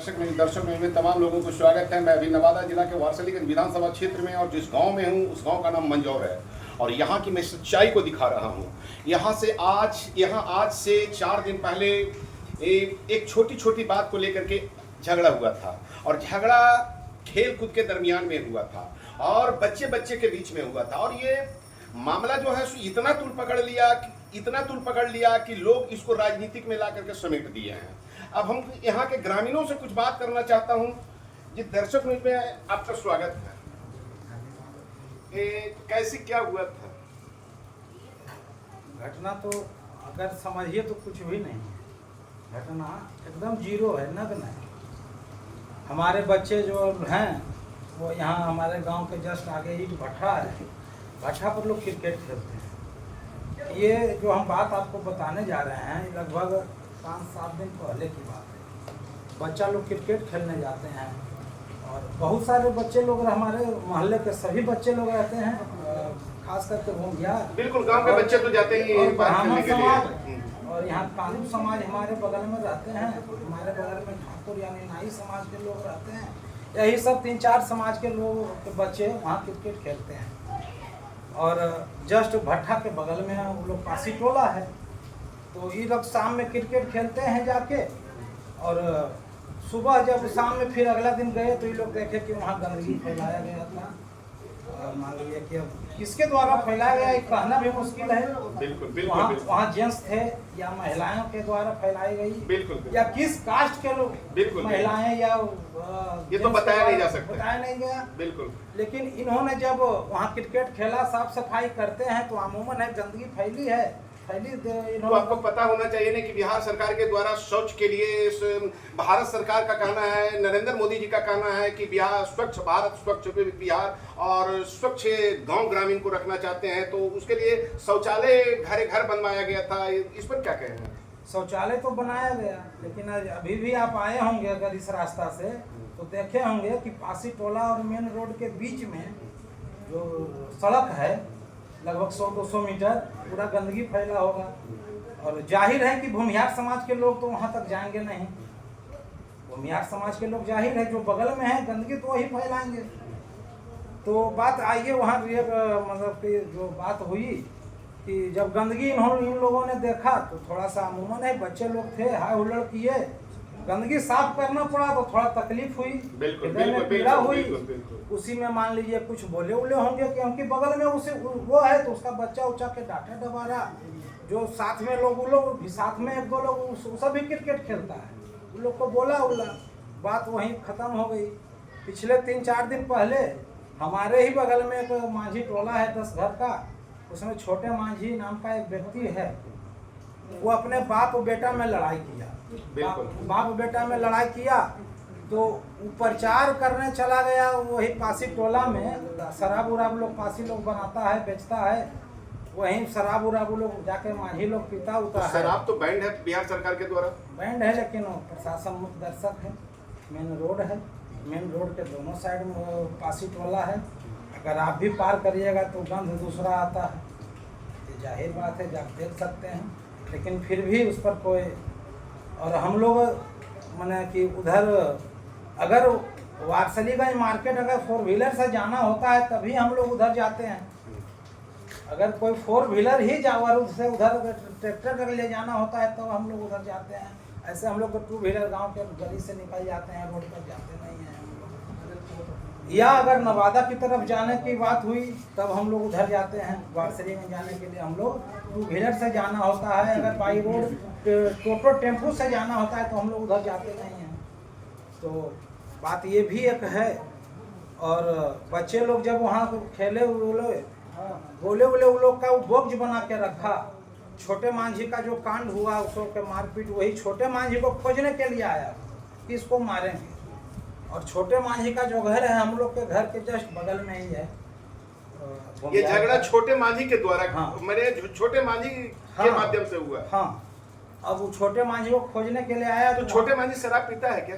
दर्शक में तमाम लोगों को स्वागत है। मैं अभी नवादा जिला के वारसलीगंज विधानसभा क्षेत्र में और जिस गांव में हूं उस गांव का नाम मंजौर है और यहां की मैं सच्चाई को दिखा रहा हूं। यहां आज से 4 दिन पहले एक छोटी छोटी बात को लेकर के झगड़ा हुआ था और झगड़ा खेल कूद के दरमियान में हुआ था और बच्चे के बीच में हुआ था और ये मामला जो है इतना तूल पकड़ लिया कि लोग इसको राजनीतिक में ला करके समेट दिए हैं। अब हम यहाँ के ग्रामीणों से कुछ बात करना चाहता हूँ। जी दर्शक न्यूज में आपका स्वागत है। कैसे क्या हुआ था? घटना तो अगर समझिए तो कुछ भी नहीं है। घटना एकदम जीरो है, नग्न है। हमारे बच्चे जो हैं वो यहाँ हमारे गांव के जस्ट आगे ईट भट्ठा है, भट्ठा पर लोग क्रिकेट खेलते हैं। ये जो हम बात आपको बताने जा रहे हैं लगभग 5-7 दिन पहले की बात है। बच्चा लोग क्रिकेट खेलने जाते हैं और बहुत सारे बच्चे लोग हमारे मोहल्ले के सभी बच्चे लोग रहते हैं, खास करके भूमिया बिल्कुल गांव के बच्चे तो जाते ही ब्राह्मण समाज और यहाँ कालू समाज हमारे बगल में रहते हैं। हमारे बगल में ठाकुर यानी नाई समाज के लोग रहते हैं। यही सब 3-4 समाज के लोग के बच्चे वहाँ क्रिकेट खेलते हैं और जस्ट भट्ठा के बगल में वो लोग पासी टोला है। तो ये लोग शाम में क्रिकेट खेलते हैं जाके और सुबह जब शाम में फिर अगला दिन गए तो ये लोग देखे कि वहाँ गंदगी फैलाया गया था। मान लीजिए कि अब किसके द्वारा फैलाया गया ये कहना भी मुश्किल है। बिल्कुल वहाँ जेंट्स थे या महिलाओं के द्वारा फैलाई गई, बिल्कुल या किस कास्ट के लोग महिलाएं या ये तो बताया नहीं जा सकता, बताया नहीं गया। बिल्कुल। लेकिन इन्होंने जब वहाँ क्रिकेट खेला, साफ सफाई करते हैं तो अमूमन है गंदगी फैली है। तो आपको पता होना चाहिए ना कि बिहार सरकार के द्वारा शौच के लिए भारत सरकार का कहना है, नरेंद्र मोदी जी का कहना है कि बिहार स्वच्छ भारत, स्वच्छ बिहार और स्वच्छ गांव ग्रामीण को रखना चाहते हैं। तो उसके लिए शौचालय घर बनवाया गया था। इस पर क्या कहना है? शौचालय तो बनाया गया, लेकिन अभी भी आप आए होंगे अगर इस रास्ता से तो देखे होंगे कि पासी टोला और मेन रोड के बीच में जो सड़क है लगभग 100-200 मीटर पूरा गंदगी फैला होगा और जाहिर है कि भूमिहार समाज के लोग तो वहाँ तक जाएंगे नहीं। भूमिहार समाज के लोग जाहिर है जो बगल में है गंदगी तो वही फैलाएंगे। तो बात आइए वहाँ मतलब कि जो बात हुई कि जब गंदगी इन लोगों ने देखा तो थोड़ा सा अमूमन है बच्चे लोग थे, हाय हुल्लड़ किए, गंदगी साफ करना पड़ा तो थोड़ा तकलीफ हुई, पीड़ा हुई। उसी में मान लीजिए कुछ बोले होंगे क्योंकि बगल में उसे वो है तो उसका बच्चा उच्चा के डांटा डबारा जो साथ में लोग भी साथ में 1-2 लोग सभी क्रिकेट खेलता है, उन लोग को बोला बात वहीं खत्म हो गई। पिछले 3-4 दिन पहले हमारे ही बगल में एक माझी टोला है 10 घर का, उसमें छोटे माझी नाम का एक व्यक्ति है, वो अपने बाप बेटा में लड़ाई किया। बाप बेटा में लड़ाई किया तो प्रचार करने चला गया वही पासी टोला में। शराब उराब लोग पासी लोग बनाता है, बेचता है, वहीं शराब उराब लोग जाके माझी लोग पीता उता है। शराब तो बैंड है बिहार सरकार के द्वारा, बैंड है, लेकिन प्रशासन मुक्त दर्शक है। मेन रोड है, मेन रोड के दोनों साइड में पासी टोला है। अगर आप भी पार करिएगा तो गंध दूसरा आता है, ये जाहिर बात है, आप देख सकते हैं। लेकिन फिर भी उस पर कोई, और हम लोग माने कि उधर अगर वारसलीगंज मार्केट अगर 4 व्हीलर से जाना होता है तभी हम लोग उधर जाते हैं। अगर कोई 4 व्हीलर ही जावर से उधर ट्रैक्टर ले जाना होता है तो हम लोग उधर जाते हैं। ऐसे हम लोग 2 व्हीलर गांव के गली से निकल जाते हैं, रोड पर जाते नहीं हैं। या अगर नवादा की तरफ जाने की बात हुई तब हम लोग उधर जाते हैं। वारसलीगंज जाने के लिए हम लोग 2 व्हीलर से जाना होता है। अगर बाई रोड टोटो टेम्पू से जाना होता है तो हम लोग उधर जाते नहीं हैं। तो बात ये भी एक है। और बच्चे लोग जब वहाँ खेले बोले वो लोग का बोक्ज बना के रखा। छोटे मांझी का जो कांड हुआ उसको के मारपीट वही छोटे मांझी को खोजने के लिए आया कि इसको मारेंगे। और छोटे मांझी का जो घर है हम लोग के घर के जस्ट बगल में ही है। ये झगड़ा छोटे मांझी के द्वारा, मेरे छोटे मांझी के माध्यम से हुआ। हाँ, अब वो छोटे मांझी को खोजने के लिए आया। तो छोटे मांझी शराब पीता है क्या?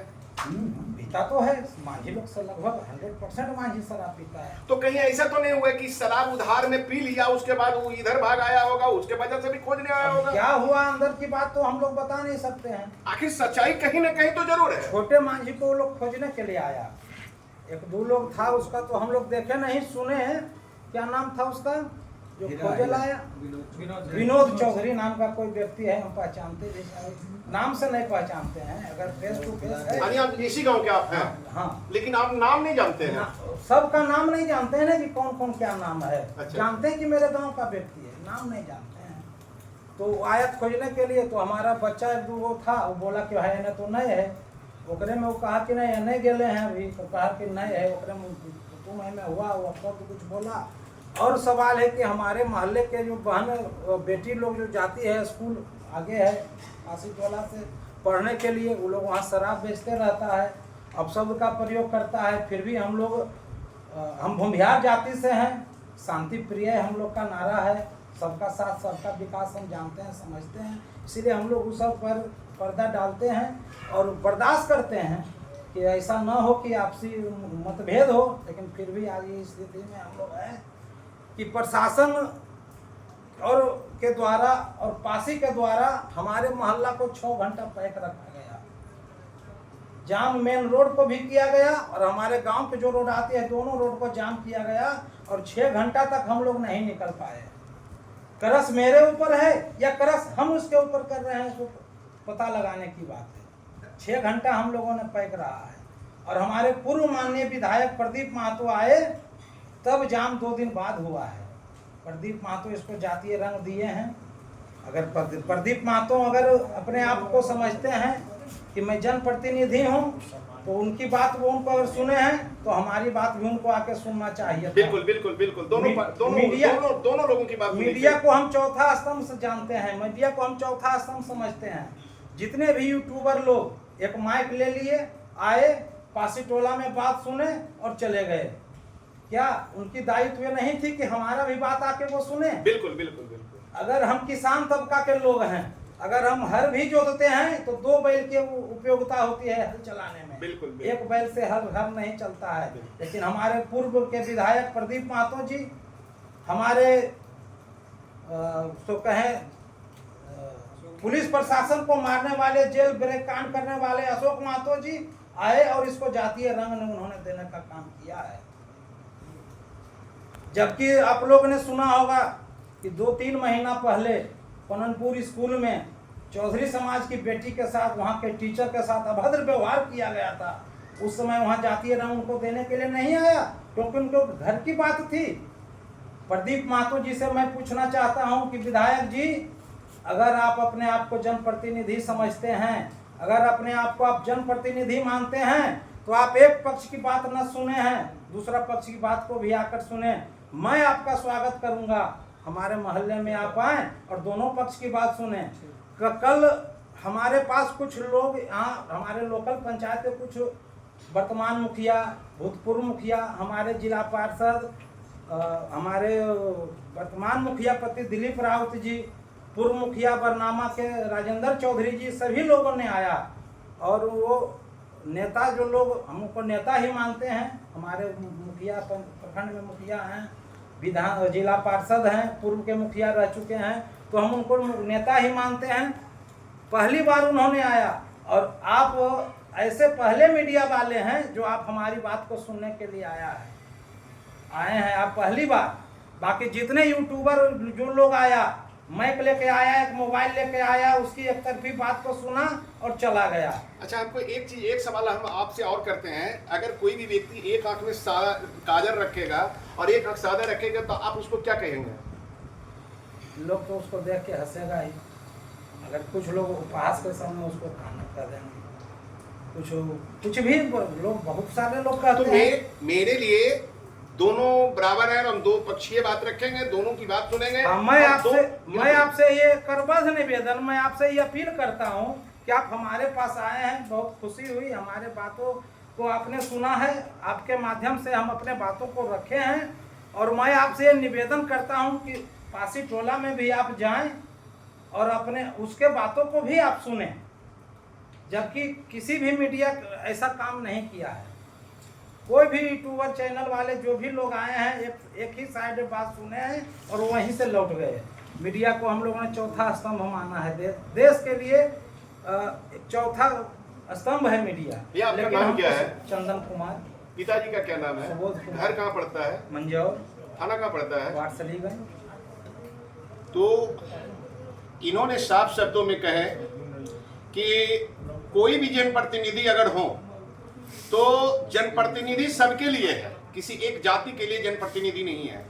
पीता तो है, मांझी लोग से लगभग 100% मांझी शराब पीता है। तो कहीं ऐसा तो नहीं हुआ कि शराब उधार में पी लिया, उसके बाद वो इधर भाग आया होगा, उसके वजह से भी खोजने आया अब होगा? क्या हुआ अंदर की बात तो हम लोग बता नहीं सकते हैं। आखिर सच्चाई कहीं ना कहीं तो जरूर है। छोटे मांझी को वो लोग खोजने के लिए आया, 1-2 लोग था, उसका तो हम लोग देखे नहीं सुने हैं। क्या नाम था उसका जो खोजे लाया? विनोद चौधरी नाम का कोई व्यक्ति है, हम पहचानते जैसे नाम से नहीं पहचानते हैं, अगर फेस टू फेस है। यानी आप इसी गांव के आप हैं? हाँ, लेकिन आप नाम नहीं जानते हैं? सबका नाम नहीं जानते हैं ना कि कौन कौन क्या नाम है। अच्छा। जानते हैं कि मेरे गांव का व्यक्ति है, नाम नहीं जानते हैं। तो आया खोजने के लिए, तो हमारा बच्चा 1-2 था, वो बोला कि भाई इन्हें तो नहीं है। ओकरे में वो कहा कि नहीं नहीं गेले हैं अभी, तो कहा कि नहीं है ओकरे में तुम में हुआ, वो तो कुछ बोला। और सवाल है कि हमारे मोहल्ले के जो बहन बेटी लोग जो जाती है स्कूल आगे है पासी टोला से पढ़ने के लिए, वो लोग वहाँ शराब बेचते रहता है, अपशब्द का प्रयोग करता है। फिर भी हम लोग हम भूमिहार जाति से हैं, शांति प्रिय हम लोग का नारा है, सबका साथ सबका विकास हम जानते हैं समझते हैं, इसीलिए हम लोग उस सब पर पर्दा डालते हैं और बर्दाश्त करते हैं कि ऐसा ना हो कि आपसी मतभेद हो। लेकिन फिर भी आज ये स्थिति में हम लोग हैं कि प्रशासन और के द्वारा और पासी के द्वारा हमारे मोहल्ला को 6 घंटा पैक रखा गया। जाम मेन रोड को भी किया गया और हमारे गांव के जो रोड आती है दोनों रोड को जाम किया गया और 6 घंटा तक हम लोग नहीं निकल पाए। करस मेरे ऊपर है या करस हम उसके ऊपर कर रहे हैं, तो पता लगाने की बात है। 6 घंटा हम लोगों ने पैक रहा है और हमारे पूर्व माननीय विधायक प्रदीप महतो आए तब जाम 2 दिन बाद हुआ है। प्रदीप महतो इसको जातीय रंग दिए हैं। अगर प्रदीप महतो अगर अपने आप को समझते हैं कि मैं जनप्रतिनिधि हूं, तो उनकी बात वो उनको अगर सुने हैं तो हमारी बात भी उनको आके सुनना चाहिए। बिल्कुल बिल्कुल बिल्कुल, दोनों लोगों की बात। मीडिया को हम चौथा स्तंभ से जानते हैं, मीडिया को हम चौथा स्तंभ समझते हैं। जितने भी यूट्यूबर लोग एक माइक ले लिए, आए पासी टोला में बात सुने और चले गए, क्या उनकी दायित्व नहीं थी कि हमारा भी बात आके वो सुने? बिल्कुल बिल्कुल बिल्कुल। अगर हम किसान तबका के लोग हैं, अगर हम हर भी जोतते हैं तो 2 बैल की उपयोगिता होती है हल चलाने में। बिल्कुल, एक बैल से हल नहीं चलता है। लेकिन हमारे पूर्व के विधायक प्रदीप महतो जी, हमारे तो कहें पुलिस प्रशासन को मारने वाले, जेल ब्रेक कांड करने वाले अशोक महतो जी आए और इसको जातीय रंग उन्होंने देने का काम किया है। जबकि आप लोग ने सुना होगा कि 2-3 महीना पहले पननपुर स्कूल में चौधरी समाज की बेटी के साथ वहाँ के टीचर के साथ अभद्र व्यवहार किया गया था। उस समय वहाँ जातीय रंग उनको देने के लिए नहीं आया, क्योंकि उनको घर की बात थी। प्रदीप महतो जी से मैं पूछना चाहता हूँ कि विधायक जी, अगर आप अपने आप को जनप्रतिनिधि समझते हैं, अगर अपने आप को आप जनप्रतिनिधि मानते हैं, तो आप एक पक्ष की बात न सुने हैं, दूसरा पक्ष की बात को भी आकर सुने। मैं आपका स्वागत करूंगा, हमारे मोहल्ले में आप आए और दोनों पक्ष की बात सुने। कल हमारे पास कुछ लोग यहाँ हमारे लोकल पंचायत के कुछ वर्तमान मुखिया, भूतपूर्व मुखिया, हमारे जिला पार्षद, हमारे वर्तमान मुखिया पति दिलीप राउत जी, पूर्व मुखिया बरनामा के राजेंद्र चौधरी जी, सभी लोगों ने आया। और वो नेता जो लोग हमको नेता ही मानते हैं, हमारे मुखिया प्रखंड में मुखिया हैं, विधान जिला पार्षद हैं, पूर्व के मुखिया रह चुके हैं, तो हम उनको नेता ही मानते हैं। पहली बार उन्होंने आया और आप ऐसे पहले मीडिया वाले हैं जो आप हमारी बात को सुनने के लिए आए हैं आप पहली बार। बाकी जितने यूट्यूबर जो लोग आया, माइक लेके आया, एक मोबाइल लेके आया, उसकी एक तरफी बात को सुना और चला गया। अच्छा, हमको एक सवाल हम आपसे और करते हैं। अगर कोई भी व्यक्ति एक आंख में काजल रखेगा और एक आंख सादा रखेगा, तो आप उसको क्या कहेंगे? लोग तो उसको देख के हंसेगा ही। अगर कुछ लोग उपहास के सामने उसको खाना कर देंगे, कुछ भी लोग, बहुत सारे लोग कहते हैं। मेरे लिए दोनों बराबर है, हम 2 पक्षीय बात रखेंगे, दोनों की बात सुनेंगे। मैं आपसे ये करबद्ध निवेदन, मैं आपसे ये अपील करता हूँ कि आप हमारे पास आए हैं, बहुत खुशी हुई, हमारे बातों को आपने सुना है, आपके माध्यम से हम अपने बातों को रखे हैं। और मैं आपसे ये निवेदन करता हूँ कि पासी टोला में भी आप जाएं और अपने उसके बातों को भी आप सुने। जबकि किसी भी मीडिया ऐसा काम नहीं किया है। कोई भी यूट्यूबर चैनल वाले जो भी लोग आए हैं एक ही साइड बात सुने हैं और वहीं से लौट गए। मीडिया को हम लोगों ने चौथा स्तंभ माना है, देश के लिए एक चौथा स्तंभ है मीडिया। ये आपका नाम क्या है? चंदन कुमार। पिताजी का क्या नाम है? सुबोध कुमार। घर कहाँ पड़ता है? मंजौर। थाना कहाँ पड़ता है? वारसलीगंज। तो इन्होंने साफ शब्दों में कहे कि कोई भी जनप्रतिनिधि अगर हो तो जनप्रतिनिधि सबके लिए है, किसी एक जाति के लिए जनप्रतिनिधि नहीं है।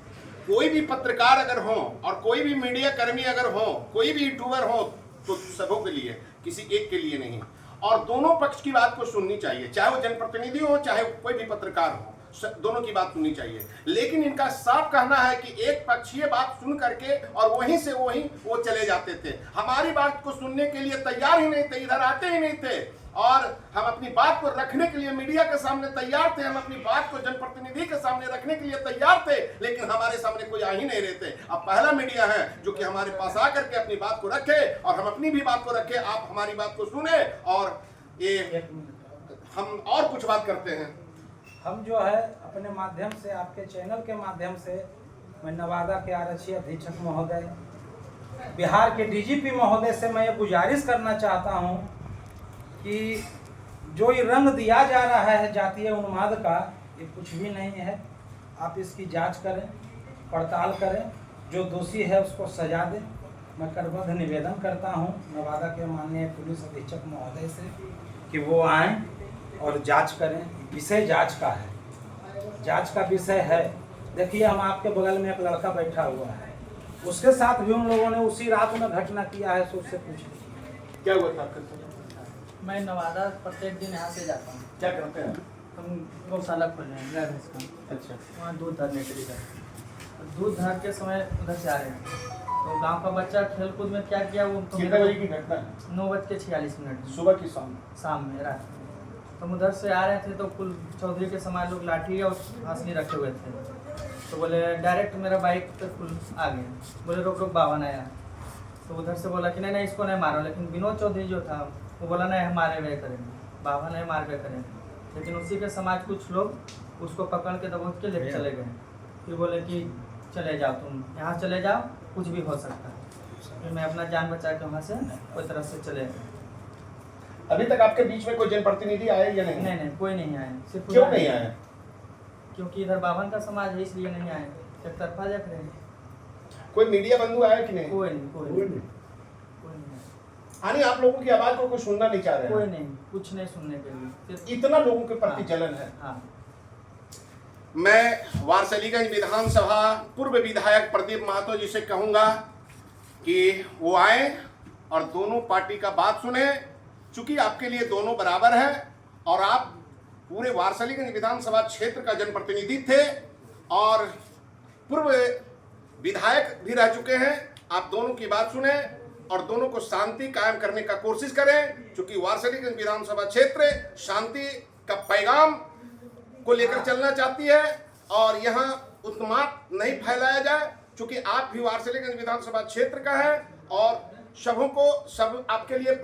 कोई भी पत्रकार अगर हो और कोई भी मीडिया कर्मी अगर हो, कोई भी यूट्यूबर हो तो सबों के लिए, किसी एक के लिए नहीं। और दोनों पक्ष की बात को सुननी चाहिए, चाहे वो जनप्रतिनिधि हो चाहे कोई भी पत्रकार हो, दोनों की बात सुननी चाहिए। लेकिन इनका साफ कहना है कि एक पक्षीय बात सुन करके और वहीं से वहीं वो चले जाते थे, हमारी बात को सुनने के लिए तैयार ही नहीं थे, इधर आते ही नहीं थे। और हम अपनी बात को रखने के लिए मीडिया के सामने तैयार थे, हम अपनी बात को जनप्रतिनिधि के सामने रखने के लिए तैयार थे, लेकिन हमारे सामने कोई आ ही नहीं रहे थे। अब पहला मीडिया है जो कि हमारे पास आकर के अपनी बात को रखे और हम अपनी भी बात को रखे, आप हमारी बात को सुने और ये हम और कुछ बात करते हैं। हम जो है अपने माध्यम से, आपके चैनल के माध्यम से, मैं नवादा के आरक्षी अधीक्षक महोदय, बिहार के डीजीपी महोदय से मैं ये गुजारिश करना चाहता हूँ कि जो ये रंग दिया जा रहा है जातीय उन्माद का, ये कुछ भी नहीं है। आप इसकी जांच करें, पड़ताल करें, जो दोषी है उसको सजा दें। मैं करबद्ध निवेदन करता हूँ नवादा के माननीय पुलिस अधीक्षक महोदय से कि वो आएँ और जांच करें। विषय जांच का है, जांच का विषय है। देखिए, हम आपके बगल में एक लड़का बैठा हुआ है, उसके साथ भी उन लोगों ने उसी रात में घटना किया है, तो उससे पूछिए क्या हुआ था आपके साथ? मैं नवादा प्रत्येक दिन यहाँ से जाता हूँ। क्या करते हैं? हम गौशाला खोले हैं गाय भैंस का। अच्छा। वहाँ दूध धरने के लिए दूध धर के समय उधर से आ रहे हैं, तो गांव का बच्चा खेल कूद में क्या किया वो तो कितने बजे की घटना है? 9:46 सुबह की शाम में रात में। तो हम उधर से आ रहे थे तो कुल चौधरी के समाज लोग लाठी और हंसनी रखे हुए थे, तो बोले डायरेक्ट मेरा बाइक पे कुल आ गए, बोले रोक रोक बावन आया। तो उधर से बोला कि नहीं इसको नहीं मारो, लेकिन विनोद चौधरी जो था वो बोला नहीं हम मारे हुए करेंगे, बाबा नहीं मार हुए करेंगे। लेकिन उसी के समाज कुछ लोग उसको पकड़ के दबोच के लेके चले गए। फिर बोले कि चले जाओ, तुम यहाँ चले जाओ, कुछ भी हो सकता है। फिर मैं अपना जान बचा के वहाँ से कोई तरह से चले गए। अभी तक आपके बीच में कोई जनप्रतिनिधि आए या नहीं? नहीं कोई नहीं आए। सिर्फ क्यों नहीं आए? क्योंकि इधर बावन का समाज है इसलिए नहीं आए, एक तरफा देख रहे हैं। कोई मीडिया बंधु आया कि नहीं? कोई नहीं। यानी आप लोगों की आवाज को कोई सुनना नहीं चाह रहे हैं? कोई नहीं, कुछ नहीं सुनने के लिए। इतना लोगों के प्रति जलन है। हाँ। मैं वारसलीगंज विधानसभा पूर्व विधायक प्रदीप महतो जी से कहूंगा कि वो आए और दोनों पार्टी का बात सुने, चूंकि आपके लिए दोनों बराबर है और आप पूरे वारसलीगंज विधानसभा क्षेत्र का जनप्रतिनिधि थे और पूर्व विधायक भी रह चुके हैं। आप दोनों की बात सुने और दोनों को शांति कायम करने का कोशिश करें, क्योंकि वारसलीगंज विधानसभा क्षेत्र शांति का पैगाम को लेकर चलना चाहती है और यहाँ उत्माद नहीं फैलाया जाए, क्योंकि आप भी वारसलीगंज विधानसभा क्षेत्र का है और सबों को सब आपके लिए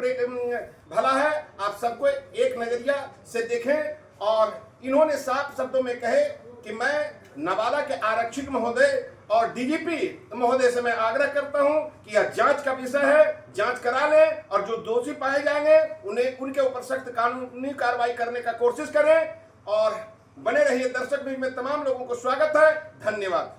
भला है, आप सबको एक नजरिया से देखें। और इन्होंने साफ शब्दों में कहे कि मैं नवादा के आरक्षक महोदय और डीजीपी महोदय से मैं आग्रह करता हूं कि यह जांच का विषय है, जांच करा लें और जो दोषी पाए जाएंगे उन्हें उनके ऊपर सख्त कानूनी कार्रवाई करने का कोशिश करें। और बने रहिए दर्शक, में तमाम लोगों को स्वागत है। धन्यवाद।